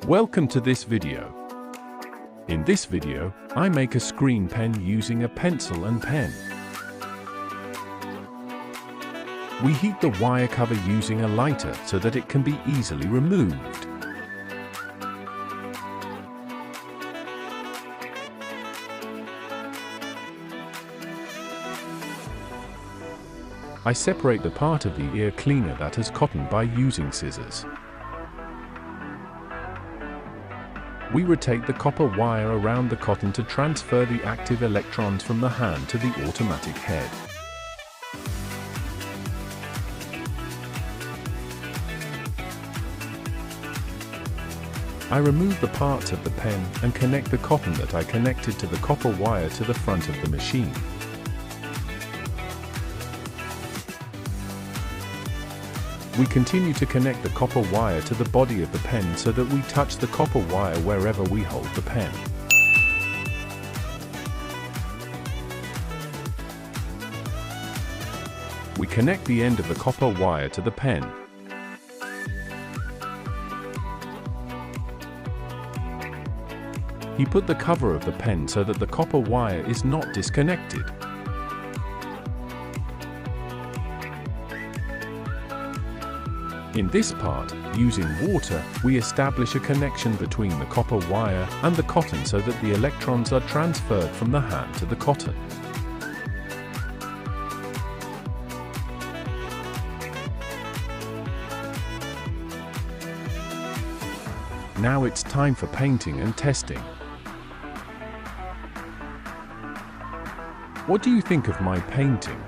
Welcome to this video. In this video, I make a screen pen using a pencil and pen. We heat the wire cover using a lighter so that it can be easily removed. I separate the part of the ear cleaner that has cotton by using scissors. We rotate the copper wire around the cotton to transfer the active electrons from the hand to the automatic head. I remove the parts of the pen and connect the cotton that I connected to the copper wire to the front of the machine. We continue to connect the copper wire to the body of the pen so that we touch the copper wire wherever we hold the pen. We connect the end of the copper wire to the pen. He put the cover of the pen so that the copper wire is not disconnected. In this part, using water, we establish a connection between the copper wire and the cotton so that the electrons are transferred from the hand to the cotton. Now it's time for painting and testing. What do you think of my painting?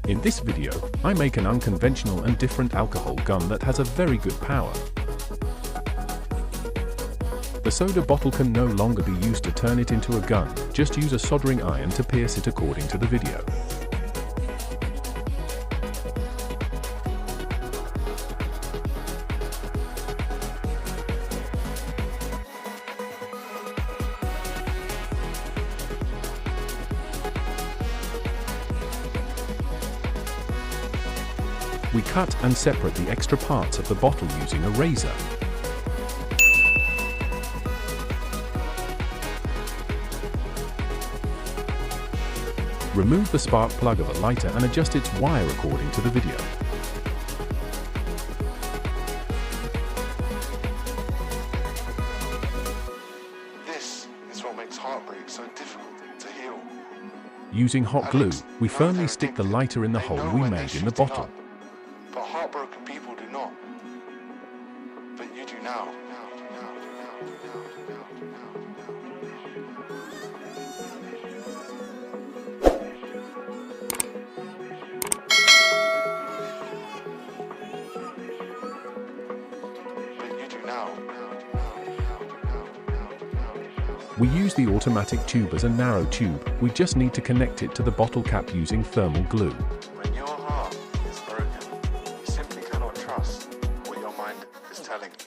In this video, I make an unconventional and different alcohol gun that has a very good power. The soda bottle can no longer be used to turn it into a gun, just use a soldering iron to pierce it according to the video. We cut and separate the extra parts of the bottle using a razor. Remove the spark plug of a lighter and adjust its wire according to the video. This is what makes heartbreak so difficult to heal. Using hot glue, we firmly stick the lighter in the hole we made in the bottle. But heartbroken people do not. But you do now. But you do now. We use the automatic tube as a narrow tube. We just need to connect it to the bottle cap using thermal glue. When your heart is broken, you simply cannot trust what your mind is telling you.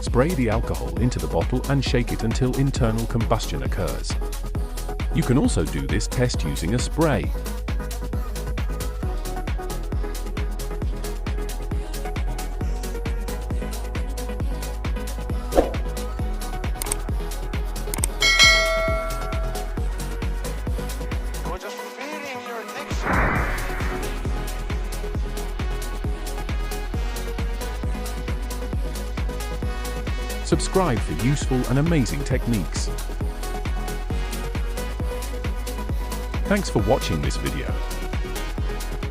Spray the alcohol into the bottle and shake it until internal combustion occurs. You can also do this test using a spray. You're just feeling your addiction. Subscribe for useful and amazing techniques. Thanks for watching this video.